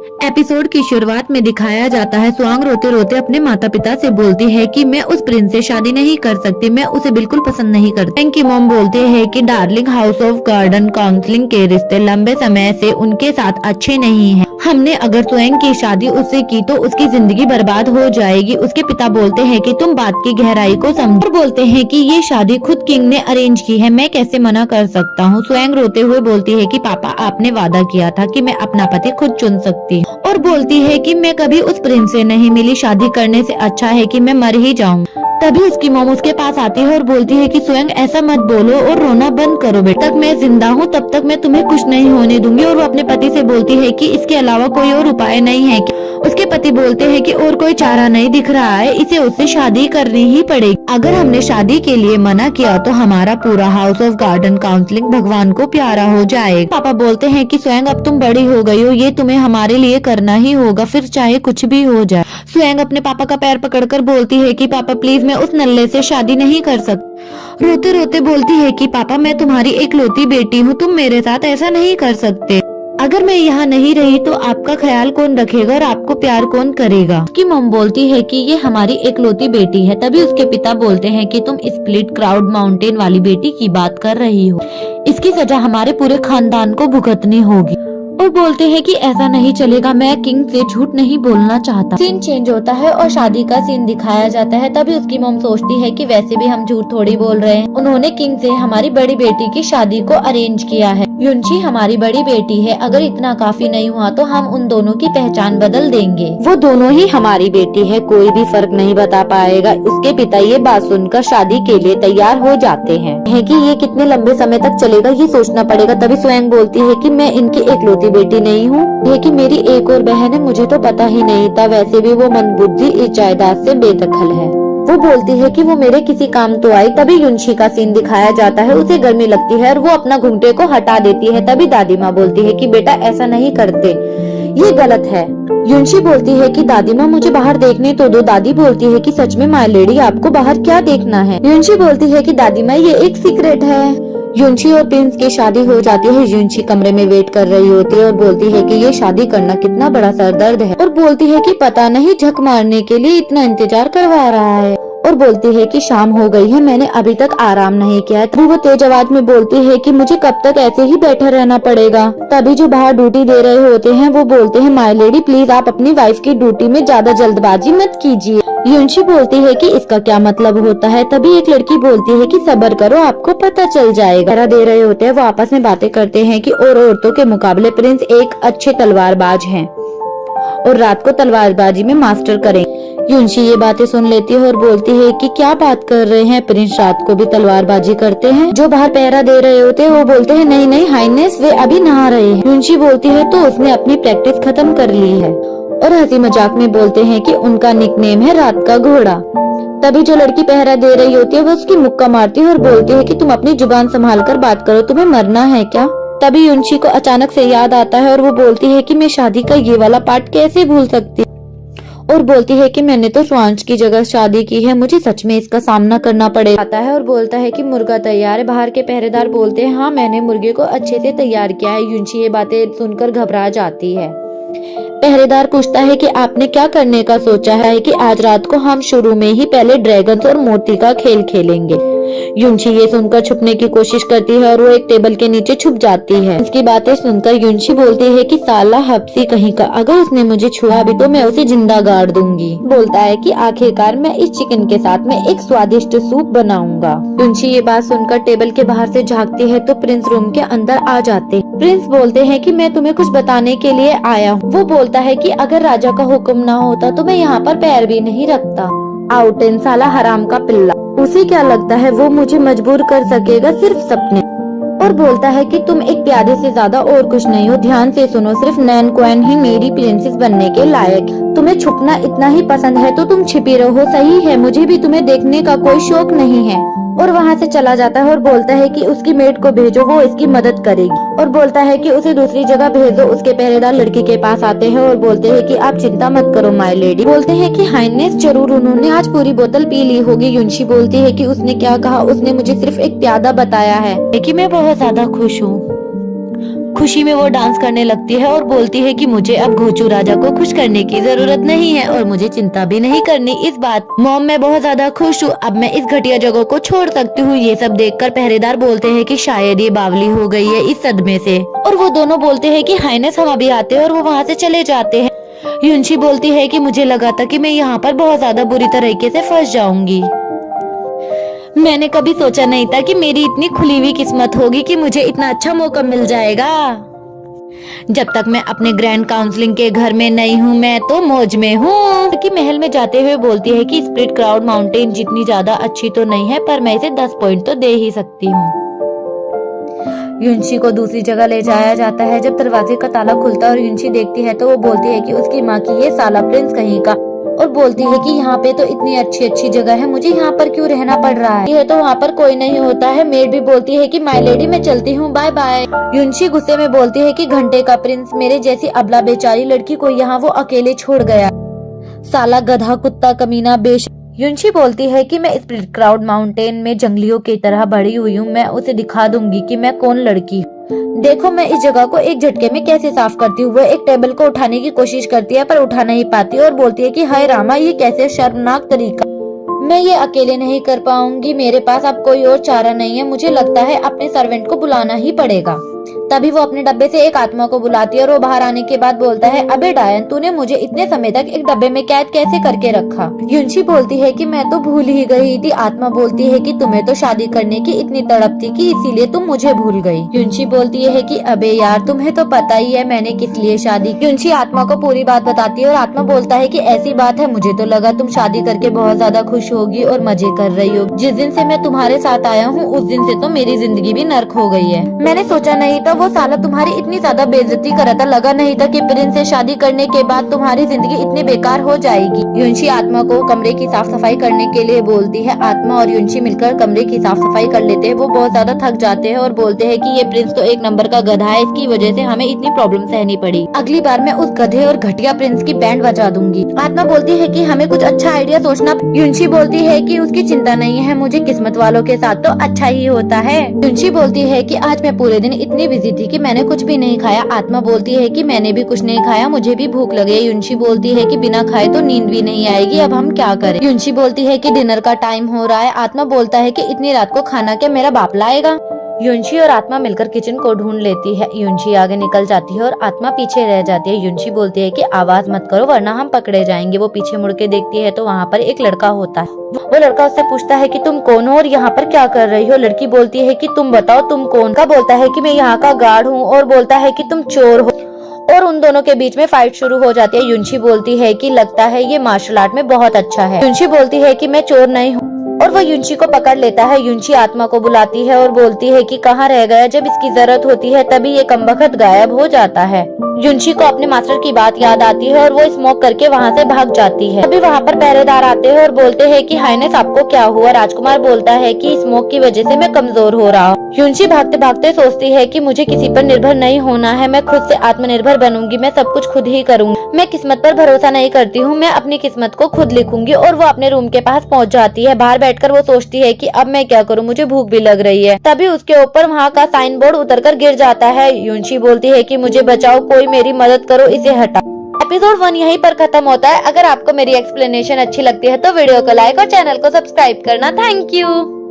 Episode की शुरुआत में दिखाया जाता है स्वांग रोते रोते अपने माता पिता से बोलती है कि मैं उस प्रिंस से शादी नहीं कर सकती, मैं उसे बिल्कुल पसंद नहीं करती। स्वयं की मॉम बोलते हैं कि darling, house of garden counselling के रिश्ते लंबे समय से उनके साथ अच्छे नहीं हैं। हमने अगर स्वयं की शादी उससे की तो उसकी जिंदगी बर्बाद हो जाएगी। उसके पिता बोलते हैं कि तुम बात की गहराई को समझो और बोलते हैं कि ये शादी खुद किंग ने अरेंज की है, मैं कैसे मना कर सकता हूँ। स्वयं रोते हुए बोलती है कि पापा, आपने वादा किया था कि मैं अपना पति खुद चुन सकती हूँ, और बोलती है कि मैं कभी उस प्रिंस से नहीं मिली, शादी करने से अच्छा है कि मैं मर ही जाऊँ। तभी उसकी मॉम उसके पास आती है और बोलती है कि स्वयं ऐसा मत बोलो और रोना बंद करो बेटा, तब मैं जिंदा हूँ तब तक मैं तुम्हें कुछ नहीं होने दूंगी। और वो अपने पति से बोलती है कि इसके अलावा कोई और उपाय नहीं है क्या? उसके पति बोलते हैं कि और कोई चारा नहीं दिख रहा है, इसे उससे शादी करनी ही पड़ेगी। अगर हमने शादी के लिए मना किया तो हमारा पूरा हाउस ऑफ गार्डन काउंसलिंग भगवान को प्यारा हो जाएगा। पापा बोलते हैं कि स्वयं अब तुम बड़ी हो गई हो, ये तुम्हें हमारे लिए करना ही होगा, फिर चाहे कुछ भी हो जाए। स्वयं अपने पापा का पैर पकड़कर बोलती है कि पापा प्लीज, मैं उस नल्ले से शादी नहीं कर सकती। रोते रोते बोलती है कि पापा, मैं तुम्हारी इकलौती बेटी हूँ, तुम मेरे साथ ऐसा नहीं कर सकते। अगर मैं यहाँ नहीं रही तो आपका ख्याल कौन रखेगा और आपको प्यार कौन करेगा? उसकी मॉम बोलती है कि ये हमारी इकलौती बेटी है। तभी उसके पिता बोलते हैं कि तुम स्प्लिट क्राउड माउंटेन वाली बेटी की बात कर रही हो, इसकी सजा हमारे पूरे खानदान को भुगतनी होगी। और बोलते हैं कि ऐसा नहीं चलेगा, मैं किंग से झूठ नहीं बोलना चाहता। सीन चेंज होता है और शादी का सीन दिखाया जाता है। तभी उसकी मॉम सोचती है कि वैसे भी हम झूठ थोड़ी बोल रहे हैं, उन्होंने किंग से हमारी बड़ी बेटी की शादी को अरेंज किया है। युनशी हमारी बड़ी बेटी है, अगर इतना काफी नहीं हुआ तो हम उन दोनों की पहचान बदल देंगे। वो दोनों ही हमारी बेटी है, कोई भी फर्क नहीं बता पाएगा। उसके पिता ये बात सुनकर शादी के लिए तैयार हो जाते हैं कि ये कितने लंबे समय तक चलेगा ये सोचना पड़ेगा। तभी स्वयं बोलती है कि मैं इनकी इकलौती बेटी नहीं हूँ, ये कि मेरी एक और बहन है, मुझे तो पता ही नहीं था। वैसे भी वो मंदबुद्धि इस जायदाद से बेदखल है। वो बोलती है कि वो मेरे किसी काम तो आई। तभी युनशी का सीन दिखाया जाता है, उसे गर्मी लगती है और वो अपना घुंघटे को हटा देती है। तभी दादी माँ बोलती है कि बेटा ऐसा नहीं करते, ये गलत है। युनशी बोलती है कि दादी माँ मुझे बाहर देखने तो दो। दादी बोलती है कि सच में माय लेडी, आपको बाहर क्या देखना है? युनशी बोलती है कि दादी माँ ये एक सीक्रेट है। युनशी और प्रिंस की शादी हो जाती है। युनशी कमरे में वेट कर रही होती है और बोलती है कि ये शादी करना कितना बड़ा सरदर्द है, और बोलती है कि पता नहीं झक मारने के लिए इतना इंतजार करवा रहा है। और बोलती है कि शाम हो गई है, मैंने अभी तक आराम नहीं किया है। तभी वो तेज आवाज में बोलती है कि मुझे कब तक ऐसे ही बैठा रहना पड़ेगा। तभी जो बाहर ड्यूटी दे रहे होते हैं वो बोलते हैं, माय लेडी प्लीज आप अपनी वाइफ की ड्यूटी में ज्यादा जल्दबाजी मत कीजिए। युनशी बोलती है कि इसका क्या मतलब होता है? तभी एक लड़की बोलती है कि सब्र करो, आपको पता चल जाएगा। पहरा दे रहे होते हैं, वो आपस में बातें करते हैं कि और औरतों के मुकाबले प्रिंस एक अच्छे तलवारबाज हैं और रात को तलवारबाजी में मास्टर करें। युनशी ये बातें सुन लेती है और बोलती है कि क्या बात कर रहे हैं, प्रिंस रात को भी तलवारबाजी करते हैं? जो बाहर पहरा दे रहे होते हैं वो बोलते हैं नहीं नहीं हाइनेस, वे अभी नहा रहे हैं। युनशी बोलती है तो उसने अपनी प्रैक्टिस खत्म कर ली है, और हंसी मजाक में बोलते हैं कि उनका निकनेम है रात का घोड़ा। तभी जो लड़की पहरा दे रही होती है वो उसकी मुक्का मारती है और बोलती है कि तुम अपनी जुबान संभाल कर बात करो, तुम्हें मरना है क्या? तभी युनशी को अचानक से याद आता है और वो बोलती है कि मैं शादी का ये वाला पार्ट कैसे भूल सकती, और बोलती है कि मैंने तो स्वांच की जगह शादी की है, मुझे सच में इसका सामना करना पड़ेगा। आता है और बोलता है कि मुर्गा तैयार है। बाहर के पहरेदार बोलते हैं हाँ मैंने मुर्गे को अच्छे से तैयार किया है। युनशी ये बातें सुनकर घबरा जाती है। पहरेदार पूछता है कि आपने क्या करने का सोचा है कि आज रात को हम शुरू में ही पहले ड्रैगन्स और मोती का खेल खेलेंगे। युनशी ये सुनकर छुपने की कोशिश करती है और वो एक टेबल के नीचे छुप जाती है। इसकी बातें सुनकर युनशी बोलती है कि साला हब्सी कहीं का, अगर उसने मुझे छुआ भी तो मैं उसे जिंदा गाड़ दूंगी। बोलता है कि आखिरकार मैं इस चिकन के साथ में एक स्वादिष्ट सूप बनाऊंगा। युनशी ये बात सुनकर टेबल के बाहर से झांकती है तो प्रिंस रूम के अंदर आ जाते। प्रिंस बोलते हैं कि मैं तुम्हें कुछ बताने के लिए आया हूँ। वो बोलता है कि अगर राजा का हुक्म ना होता तो मैं यहाँ पर पैर भी नहीं रखता। आउटेन साला हराम का पिल्ला, उसे क्या लगता है वो मुझे मजबूर कर सकेगा सिर्फ सपने। और बोलता है कि तुम एक प्यादे से ज्यादा और कुछ नहीं हो, ध्यान से सुनो, सिर्फ नैन क्वीन ही मेरी प्रिंसेस बनने के लायक है। तुम्हें छुपना इतना ही पसंद है तो तुम छिपी रहो, सही है, मुझे भी तुम्हें देखने का कोई शौक नहीं है। और वहाँ से चला जाता है और बोलता है कि उसकी मेड को भेजो, वो इसकी मदद करेगी। और बोलता है कि उसे दूसरी जगह भेज दो। उसके पहरेदार लड़की के पास आते हैं और बोलते हैं कि आप चिंता मत करो माय लेडी। बोलते हैं कि हाइनेस जरूर उन्होंने आज पूरी बोतल पी ली होगी। युनशी बोलती है कि उसने क्या कहा? उसने मुझे सिर्फ एक प्यादा बताया है कि मैं बहुत ज्यादा खुश हूँ। खुशी में वो डांस करने लगती है और बोलती है कि मुझे अब घोचू राजा को खुश करने की जरूरत नहीं है और मुझे चिंता भी नहीं करनी। इस बात मॉम मैं बहुत ज्यादा खुश हूँ, अब मैं इस घटिया जगह को छोड़ सकती हूँ। ये सब देखकर पहरेदार बोलते हैं कि शायद ये बावली हो गई है इस सदमे से, और वो दोनों बोलते हैं कि हाइनेस हम अभी आते हैं, और वो वहाँ से चले जाते हैं। युनशी बोलती है कि मुझे लगा था कि मैं यहाँ पर बहुत ज्यादा बुरी तरीके से फंस जाऊंगी। मैंने कभी सोचा नहीं था कि मेरी इतनी खुली हुई किस्मत होगी कि मुझे इतना अच्छा मौका मिल जाएगा। जब तक मैं अपने ग्रैंड काउंसलिंग के घर में नहीं हूँ मैं तो मौज में हूँ। कि महल में जाते हुए बोलती है कि स्प्लिट क्लाउड माउंटेन जितनी ज्यादा अच्छी तो नहीं है, पर मैं इसे 10 पॉइंट तो दे ही सकती हूँ। युनशी को दूसरी जगह ले जाया जाता है। जब दरवाजे का ताला खुलता है और युनशी देखती है तो वो बोलती है कि उसकी माँ की ये साला प्रिंस कहीं का, और बोलती है कि यहाँ पे तो इतनी अच्छी अच्छी जगह है, मुझे यहाँ पर क्यों रहना पड़ रहा है। ये तो वहाँ पर कोई नहीं होता है। मेड भी बोलती है कि माय लेडी मैं चलती हूँ, बाय बाय। युनशी गुस्से में बोलती है कि घंटे का प्रिंस, मेरे जैसी अबला बेचारी लड़की को यहाँ वो अकेले छोड़ गया, साला गधा कुत्ता कमीना बेश। युनशी बोलती है कि मैं स्प्लिट क्लाउड माउंटेन में जंगलियों की तरह बड़ी हुई हूँ, मैं उसे दिखा दूंगी कि मैं कौन लड़की हूँ। देखो मैं इस जगह को एक झटके में कैसे साफ करती हूँ। वो एक टेबल को उठाने की कोशिश करती है पर उठा नहीं पाती और बोलती है कि हाय रामा, ये कैसे शर्मनाक तरीका, मैं ये अकेले नहीं कर पाऊंगी, मेरे पास अब कोई और चारा नहीं है, मुझे लगता है अपने सर्वेंट को बुलाना ही पड़ेगा। तभी वो अपने डब्बे से एक आत्मा को बुलाती है और वो बाहर आने के बाद बोलता है, अबे डायन, तूने मुझे इतने समय तक एक डब्बे में कैद कैसे करके रखा। युनशी बोलती है कि मैं तो भूल ही गई थी। आत्मा बोलती है कि तुम्हें तो शादी करने की इतनी तड़प थी कि इसीलिए तुम मुझे भूल गई। युनशी बोलती है कि अबे यार, तुम्हें तो पता ही है मैंने किस लिए शादी की। युनशी आत्मा को पूरी बात बताती है और आत्मा बोलता है कि ऐसी बात है, मुझे तो लगा तुम शादी करके बहुत ज्यादा खुश होगी और मजे कर रही हो। जिस दिन से मैं तुम्हारे साथ आया हूँ उस दिन से तो मेरी जिंदगी भी नर्क हो गई है। मैंने सोचा नहीं था वो साला तुम्हारी इतनी ज्यादा बेइज्जती करा था, लगा नहीं था कि प्रिंस से शादी करने के बाद तुम्हारी जिंदगी इतनी बेकार हो जाएगी। युनशी आत्मा को कमरे की साफ सफाई करने के लिए बोलती है। आत्मा और युनशी मिलकर कमरे की साफ सफाई कर लेते हैं। वो बहुत ज्यादा थक जाते हैं और बोलते हैं कि ये प्रिंस तो एक नंबर का गधा है, इसकी वजह से हमें इतनी प्रॉब्लम सहनी पड़ी। अगली बार मैं उस गधे और घटिया प्रिंस की बैंड बजा दूंगी। आत्मा बोलती है कि हमें कुछ अच्छा आइडिया सोचना। युनशी बोलती है कि उसकी चिंता नहीं है, मुझे किस्मत वालों के साथ तो अच्छा ही होता है। युनशी बोलती है कि आज मैं पूरे दिन इतनी बिजी थी कि मैंने कुछ भी नहीं खाया। आत्मा बोलती है कि मैंने भी कुछ नहीं खाया, मुझे भी भूख लगी है। युनशी बोलती है कि बिना खाए तो नींद भी नहीं आएगी, अब हम क्या करें। युनशी बोलती है कि डिनर का टाइम हो रहा है। आत्मा बोलता है कि इतनी रात को खाना क्या मेरा बाप लाएगा। युनशी और आत्मा मिलकर किचन को ढूंढ लेती है। युनशी आगे निकल जाती है और आत्मा पीछे रह जाती है। युनशी बोलती है कि आवाज मत करो वरना हम पकड़े जाएंगे। वो पीछे मुड़ के देखती है तो वहाँ पर एक लड़का होता है। वो लड़का उससे पूछता है कि तुम कौन हो और यहाँ पर क्या कर रही हो। लड़की बोलती है कि तुम बताओ तुम कौन। का बोलता है कि मैं यहाँ का गार्ड हूँ और बोलता है कि तुम चोर हो, और उन दोनों के बीच में फाइट शुरू हो जाती है। युनशी बोलती है कि लगता है ये मार्शल आर्ट में बहुत अच्छा है। युनशी बोलती है कि मैं चोर नहीं हूँ और वो युनशी को पकड़ लेता है। युनशी आत्मा को बुलाती है और बोलती है कि कहाँ रह गया, जब इसकी जरूरत होती है तभी ये कमबख्त गायब हो जाता है। युनशी को अपने मास्टर की बात याद आती है और वो स्मोक करके वहाँ से भाग जाती है। अभी वहाँ पर पहरेदार आते हैं और बोलते हैं कि हाइनेस आपको क्या हुआ। राजकुमार बोलता है कि स्मोक की वजह से मैं कमजोर हो रहा हूँ। युनशी भागते भागते सोचती है कि मुझे किसी पर निर्भर नहीं होना है, मैं खुद से आत्मनिर्भर बनूंगी, मैं सब कुछ खुद ही करूंगी, मैं किस्मत पर भरोसा नहीं करती हूँ, मैं अपनी किस्मत को खुद लिखूंगी। और वो अपने रूम के पास पहुँच जाती है। बाहर बैठकर वो सोचती है कि अब मैं क्या करूँ, मुझे भूख भी लग रही है। तभी उसके ऊपर वहाँ का साइन बोर्ड उतरकर गिर जाता है। युनशी बोलती है कि मुझे बचाओ, कोई मेरी मदद करो, इसे हटा। एपिसोड 1 यहीं पर खत्म होता है। अगर आपको मेरी एक्सप्लेनेशन अच्छी लगती है तो वीडियो को लाइक और चैनल को सब्सक्राइब करना। Thank you.